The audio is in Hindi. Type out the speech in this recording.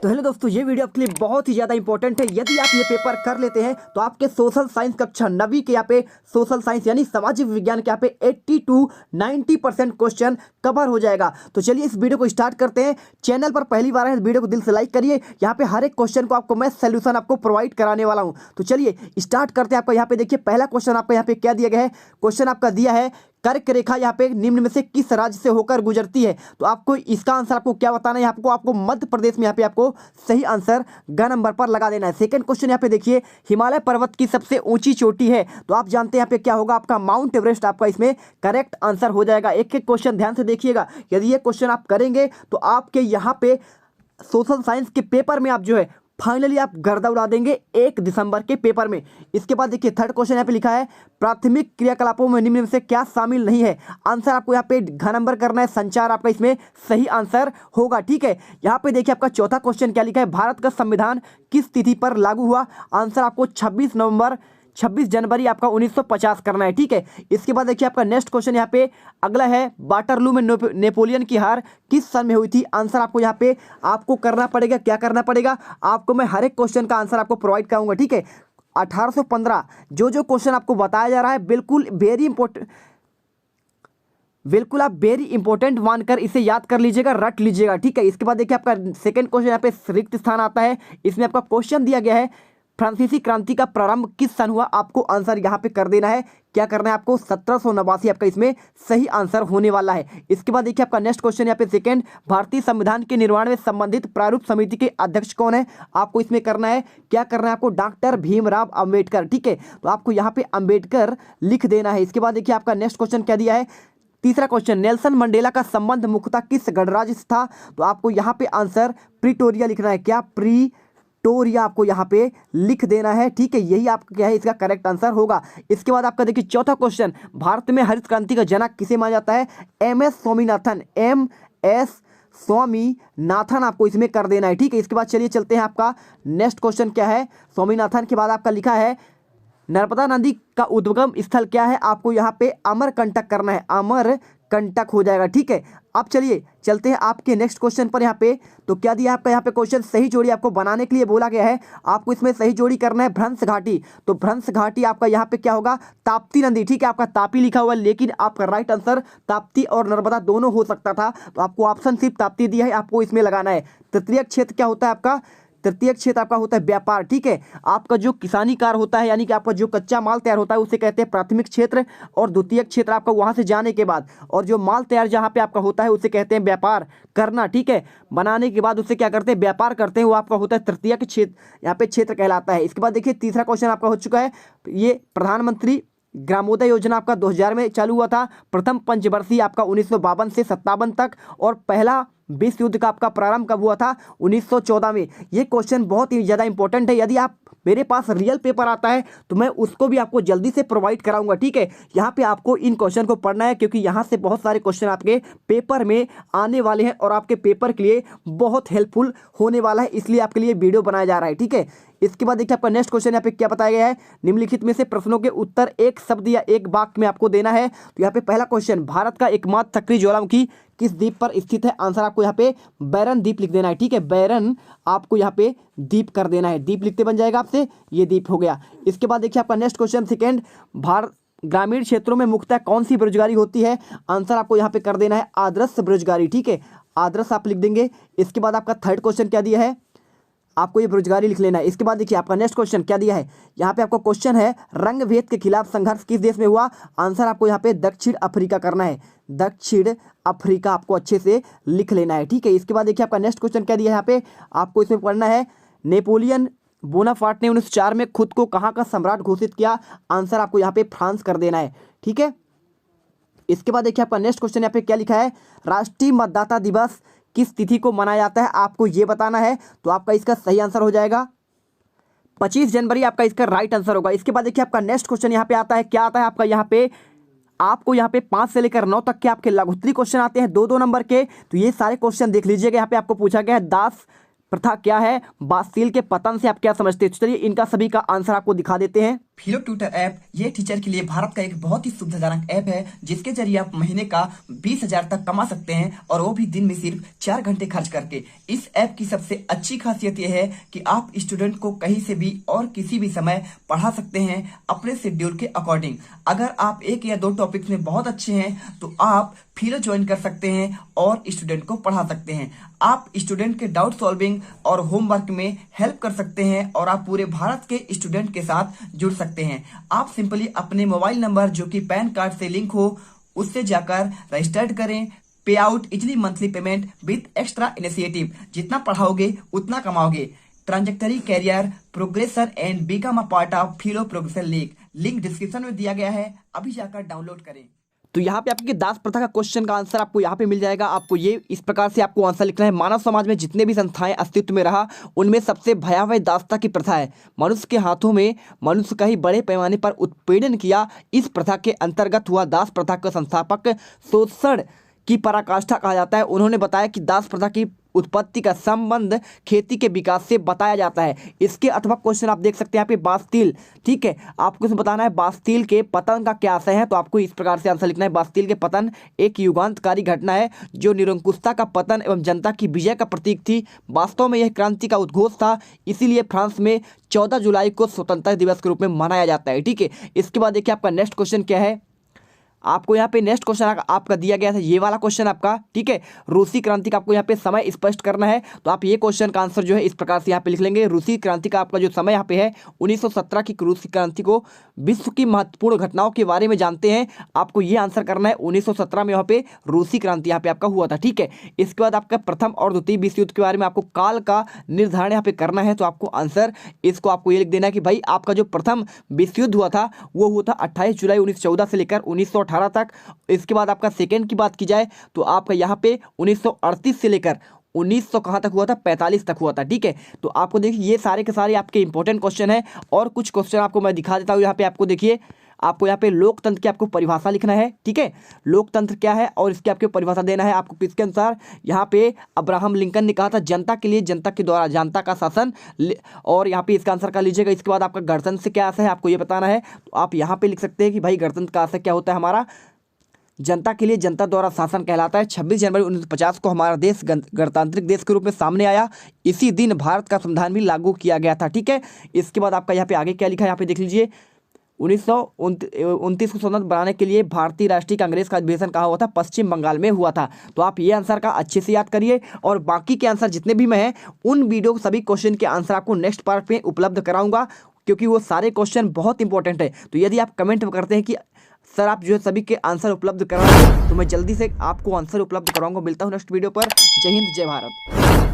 तो हेलो दोस्तों, ये वीडियो आपके लिए बहुत ही ज़्यादा इंपॉर्टेंट है। यदि आप ये पेपर कर लेते हैं तो आपके सोशल साइंस कक्षा 9वीं के यहाँ पे सोशल साइंस यानी सामाजिक विज्ञान के यहाँ पे 80 to 90% क्वेश्चन कवर हो जाएगा। तो चलिए इस वीडियो को स्टार्ट करते हैं। चैनल पर पहली बार है इस वीडियो को दिल से लाइक करिए। यहाँ पे हर एक क्वेश्चन को आपको मैं सोल्यूशन आपको प्रोवाइड कराने वाला हूँ। तो चलिए स्टार्ट करते हैं। आपको यहाँ पे देखिए पहला क्वेश्चन आपको यहाँ पे क्या दिया गया है। क्वेश्चन आपका दिया है कर्क रेखा यहाँ पे निम्न में से किस राज्य से होकर गुजरती है। तो आपको इसका आंसर आपको क्या बताना है। आपको मध्य प्रदेश में यहाँ पे आपको सही आंसर ग नंबर पर लगा देना है। सेकंड क्वेश्चन यहाँ पे देखिए हिमालय पर्वत की सबसे ऊंची चोटी है। तो आप जानते हैं यहाँ पे क्या होगा, आपका माउंट एवरेस्ट आपका इसमें करेक्ट आंसर हो जाएगा। एक एक क्वेश्चन ध्यान से देखिएगा। यदि ये क्वेश्चन आप करेंगे तो आपके यहाँ पे सोशल साइंस के पेपर में आप जो है फाइनली आप गर्दा उड़ा देंगे 1 दिसंबर के पेपर में। इसके बाद देखिए थर्ड क्वेश्चन यहाँ पे लिखा है प्राथमिक क्रियाकलापों में निम्न में से क्या शामिल नहीं है। आंसर आपको यहाँ पे घ नंबर करना है। संचार आपका इसमें सही आंसर होगा। ठीक है, यहाँ पे देखिए आपका चौथा क्वेश्चन क्या लिखा है, भारत का संविधान किस तिथि पर लागू हुआ। आंसर आपको 26 जनवरी आपका 1950 करना है। ठीक है, इसके बाद देखिए आपका नेक्स्ट क्वेश्चन यहाँ पे अगला है वाटरलू में नेपोलियन की हार किस सन में हुई थी। आंसर आपको यहाँ पे आपको करना पड़ेगा, क्या करना पड़ेगा आपको, मैं हर एक क्वेश्चन का आंसर आपको प्रोवाइड कराऊंगा। ठीक है, 1815 जो क्वेश्चन आपको बताया जा रहा है बिल्कुल आप वेरी इंपॉर्टेंट मानकर इसे याद कर लीजिएगा, रट लीजिएगा। ठीक है, इसके बाद देखिए आपका सेकंड क्वेश्चन यहाँ पे रिक्त स्थान आता है। इसमें आपका क्वेश्चन दिया गया है फ्रांसीसी क्रांति का प्रारंभ किस सन हुआ। आपको आंसर यहाँ पे कर देना है, क्या करना है आपको 1789 आपका इसमें सही आंसर होने वाला है। इसके बाद देखिए आपका नेक्स्ट क्वेश्चन यहाँ पे सेकंड, भारतीय संविधान के निर्माण में संबंधित प्रारूप समिति के अध्यक्ष कौन है। आपको इसमें करना है, क्या करना है आपको, डॉक्टर भीमराव अंबेडकर। ठीक है, तो आपको यहाँ पे अंबेडकर लिख देना है। इसके बाद देखिए आपका नेक्स्ट क्वेश्चन क्या दिया है, तीसरा क्वेश्चन नेल्सन मंडेला का संबंध मुख्यतः किस गणराज्य से था। तो आपको यहाँ पे आंसर प्रिटोरिया लिखना है, क्या प्रिटोरिया आपको यहाँ पे लिख देना है। ठीक है, यही आपका क्या है इसका करेक्ट आंसर होगा। इसके बाद आपका देखिए चौथा क्वेश्चन, भारत में हरित क्रांति का जनक किसे माना जाता है। MS स्वामीनाथन, MS स्वामीनाथन आपको इसमें कर देना है। ठीक है, इसके बाद चलिए चलते हैं। आपका नेक्स्ट क्वेश्चन क्या है, स्वामीनाथन के बाद आपका लिखा है नर्मदा नदी का उद्गम स्थल क्या है। आपको यहाँ पे अमरकंटक करना है, अमरकंटक हो जाएगा। ठीक है, अब चलिए चलते हैं आपके नेक्स्ट क्वेश्चन पर। यहाँ पे तो क्या दिया आपका यहाँ पे क्वेश्चन, सही जोड़ी आपको बनाने के लिए बोला गया है। आपको इसमें सही जोड़ी करना है भ्रंश घाटी। तो भ्रंश घाटी आपका यहाँ पे क्या होगा, ताप्ती नदी। ठीक है, आपका तापी लिखा हुआ है लेकिन आपका राइट आंसर ताप्ती और नर्मदा दोनों हो सकता था। तो आपको ऑप्शन सिर्फ ताप्ती दिया है, आपको इसमें लगाना है। तृतीय क्षेत्र क्या होता है आपका, तृतीय क्षेत्र आपका होता है व्यापार। ठीक है, आपका जो किसानी कार्य होता है यानी कि आपका जो कच्चा माल तैयार होता है उसे कहते हैं प्राथमिक क्षेत्र, और द्वितीय क्षेत्र आपका वहां से जाने के बाद, और जो माल तैयार जहां पे आपका होता है उसे कहते हैं व्यापार करना। ठीक है, बनाने के बाद उसे क्या करते हैं, व्यापार करते हैं, वो आपका होता है तृतीय क्षेत्र, यहाँ पे क्षेत्र कहलाता है। इसके बाद देखिए तीसरा क्वेश्चन आपका हो चुका है, ये प्रधानमंत्री ग्रामोदय योजना आपका 2000 में चालू हुआ था। प्रथम पंचवर्षीय आपका 1952 से 57 तक, और पहला विश्व युद्ध का आपका प्रारंभ कब हुआ था, 1914 में। ये क्वेश्चन बहुत ही ज़्यादा इंपॉर्टेंट है। यदि आप मेरे पास रियल पेपर आता है तो मैं उसको भी आपको जल्दी से प्रोवाइड कराऊंगा। ठीक है, यहाँ पे आपको इन क्वेश्चन को पढ़ना है क्योंकि यहाँ से बहुत सारे क्वेश्चन आपके पेपर में आने वाले हैं और आपके पेपर के लिए बहुत हेल्पफुल होने वाला है, इसलिए आपके लिए वीडियो बनाया जा रहा है। ठीक है, इसके बाद देखिए आपका नेक्स्ट क्वेश्चन यहाँ पे क्या बताया गया है, निम्नलिखित में से प्रश्नों के उत्तर एक शब्द या एक वाक्य में आपको देना है। तो यहाँ पे पहला क्वेश्चन, भारत का एकमात्र सक्रिय ज्वालामुखी किस द्वीप पर स्थित है। आंसर आपको यहाँ पे बैरन द्वीप लिख देना है। ठीक है, बैरन आपको यहाँ पे द्वीप कर देना है, द्वीप लिखते बन जाएगा आपसे, ये द्वीप हो गया। इसके बाद देखिए आपका नेक्स्ट क्वेश्चन सेकेंड, भारत ग्रामीण क्षेत्रों में मुख्यतः कौन सी बेरोजगारी होती है। आंसर आपको यहाँ पे कर देना है आदर्श बेरोजगारी। ठीक है, आदर्श आप लिख देंगे। इसके बाद आपका थर्ड क्वेश्चन क्या दिया है, आपको ये बेरोजगारी लिख लेना है। इसके बाद देखिए आपका नेक्स्ट क्वेश्चन क्या दिया है, यहाँ पे आपको क्वेश्चन है रंग भेद के खिलाफ संघर्ष किस देश में हुआ। आंसर आपको यहाँ पे दक्षिण अफ्रीका करना है, दक्षिण अफ्रीका आपको अच्छे से लिख लेना है। ठीक है, इसके बाद देखिए आपका नेक्स्ट क्वेश्चन क्या दिया है, यहाँ पे आपको इसमें पढ़ना है नेपोलियन बोनापार्ट ने 1904 में खुद को कहाँ का सम्राट घोषित किया। आंसर आपको यहाँ पे फ्रांस कर देना है। ठीक है, इसके बाद देखिए आपका नेक्स्ट क्वेश्चन यहाँ पे क्या लिखा है, राष्ट्रीय मतदाता दिवस किस तिथि को मनाया जाता है। आपको ये बताना है। तो आपका इसका सही आंसर हो जाएगा 25 जनवरी आपका इसका राइट आंसर होगा। इसके बाद देखिए आपका नेक्स्ट क्वेश्चन यहाँ पे आता है, क्या आता है आपका यहाँ पे, आपको यहाँ पे 5 से लेकर 9 तक के आपके लघुत्तरी क्वेश्चन आते हैं 2-2 नंबर के। तो ये सारे क्वेश्चन देख लीजिएगा। यहाँ पे आपको पूछा गया है दास प्रथा क्या है, बासील के पतन से आप क्या समझते हैं। चलिए इनका सभी का आंसर आपको दिखा देते हैं। फिलो ट्यूटर ऐप ये टीचर के लिए भारत का एक बहुत ही सुविधाजनक ऐप है, जिसके जरिए आप महीने का 20,000 तक कमा सकते हैं, और वो भी दिन में सिर्फ 4 घंटे खर्च करके। इस ऐप की सबसे अच्छी खासियत यह है कि आप स्टूडेंट को कहीं से भी और किसी भी समय पढ़ा सकते हैं अपने शेड्यूल के अकॉर्डिंग। अगर आप 1 या 2 टॉपिक्स में बहुत अच्छे हैं तो आप फिलो ज्वाइन कर सकते हैं और स्टूडेंट को पढ़ा सकते हैं। आप स्टूडेंट के डाउट सॉल्विंग और होमवर्क में हेल्प कर सकते हैं, और आप पूरे भारत के स्टूडेंट के साथ जुड़ सकते हैं। आप सिंपली अपने मोबाइल नंबर जो कि पैन कार्ड से लिंक हो उससे जाकर रजिस्टर्ड करें। Pay out easily monthly payment with extra initiative. जितना पढ़ाओगे उतना कमाओगे। Trajectory career progressor and become a part of fellow progressor league. Link description में दिया गया है, अभी जाकर डाउनलोड करें। तो यहाँ पे आपकी दास प्रथा का क्वेश्चन का आंसर आपको यहाँ पे मिल जाएगा। आपको ये इस प्रकार से आपको आंसर लिखना है। मानव समाज में जितने भी संस्थाएं अस्तित्व में रहा, उनमें सबसे भयावह दासता की प्रथा है। मनुष्य के हाथों में मनुष्य का ही बड़े पैमाने पर उत्पीड़न किया। इस प्रथा के अंतर्गत हुआ दास प्रथा का संस्थापक शोषण की पराकाष्ठा कहा जाता है। उन्होंने बताया कि दास प्रथा की उत्पत्ति का संबंध खेती के विकास से बताया जाता है। इसके अथवा क्वेश्चन आप देख सकते हैं यहाँ पे बास्तील, ठीक है, आपको इसमें बताना है बास्तील के पतन का क्या आशय है। तो आपको इस प्रकार से आंसर लिखना है। बास्तील के पतन एक युगांतकारी घटना है जो निरंकुशता का पतन एवं जनता की विजय का प्रतीक थी। वास्तव में यह क्रांति का उद्घोष था, इसीलिए फ्रांस में 14 जुलाई को स्वतंत्रता दिवस के रूप में मनाया जाता है। ठीक है, इसके बाद देखिए आपका नेक्स्ट क्वेश्चन क्या है। आपको यहाँ पे नेक्स्ट क्वेश्चन आपका दिया गया था, ये वाला क्वेश्चन आपका, ठीक है। रूसी क्रांति का आपको यहाँ पे समय स्पष्ट करना है। तो आप ये क्वेश्चन का आंसर जो है इस प्रकार से यहाँ पे लिख लेंगे। रूसी क्रांति का आपका जो समय यहाँ पे है 1917 की रूसी क्रांति को विश्व की महत्वपूर्ण घटनाओं के बारे में जानते हैं। आपको ये आंसर करना है 1917 में यहाँ पे रूसी क्रांति यहाँ पे आपका हुआ था। ठीक है, इसके बाद आपका प्रथम और द्वितीय विश्व युद्ध के बारे में आपको काल का निर्धारण यहाँ पे करना है। तो आपको आंसर इसको आपको ये लिख देना है कि भाई आपका जो प्रथम विश्व युद्ध हुआ था वो हुआ था 28 जुलाई 1914 से लेकर 1918 तक। इसके बाद आपका सेकेंड की बात की जाए तो आपका यहाँ पे 1938 से लेकर 1900 कहाँ तक हुआ था, 45 तक हुआ था। ठीक है, तो आपको देखिए ये सारे के सारे आपके इंपॉर्टेंट क्वेश्चन है, और कुछ क्वेश्चन आपको मैं दिखा देता हूँ। यहाँ पे आपको देखिए, आपको यहाँ पे लोकतंत्र की आपको परिभाषा लिखना है। ठीक है, लोकतंत्र क्या है और इसकी आपको परिभाषा देना है आपको किसके अनुसार। यहाँ पे अब्राहम लिंकन ने कहा था जनता के लिए, जनता के द्वारा, जनता का शासन, और यहाँ पे इसका आंसर कर लीजिएगा। इसके बाद आपका गणतंत्र से क्या आशय है आपको ये बताना है। तो आप यहाँ पे लिख सकते हैं कि भाई गणतंत्र का आशय क्या होता है हमारा, जनता के लिए, जनता द्वारा शासन कहलाता है। 26 जनवरी 1950 को हमारा देश गणतांत्रिक देश के रूप में सामने आया। इसी दिन भारत का संविधान भी लागू किया गया था। ठीक है, इसके बाद आपका यहाँ पे आगे क्या लिखा है, यहाँ पे देख लीजिए। 1929 को स्वतंत्र बनाने के लिए भारतीय राष्ट्रीय कांग्रेस का अधिवेशन कहाँ हुआ था, पश्चिम बंगाल में हुआ था। तो आप ये आंसर का अच्छे से याद करिए, और बाकी के आंसर जितने भी मैं हैं उन वीडियो सभी क्वेश्चन के आंसर आपको नेक्स्ट पार्ट में उपलब्ध कराऊंगा, क्योंकि वो सारे क्वेश्चन बहुत इंपॉर्टेंट है। तो यदि आप कमेंट करते हैं कि सर आप जो है सभी के आंसर उपलब्ध कराएं, तो मैं जल्दी से आपको आंसर उपलब्ध कराऊंगा। मिलता हूँ नेक्स्ट वीडियो पर। जय हिंद, जय भारत।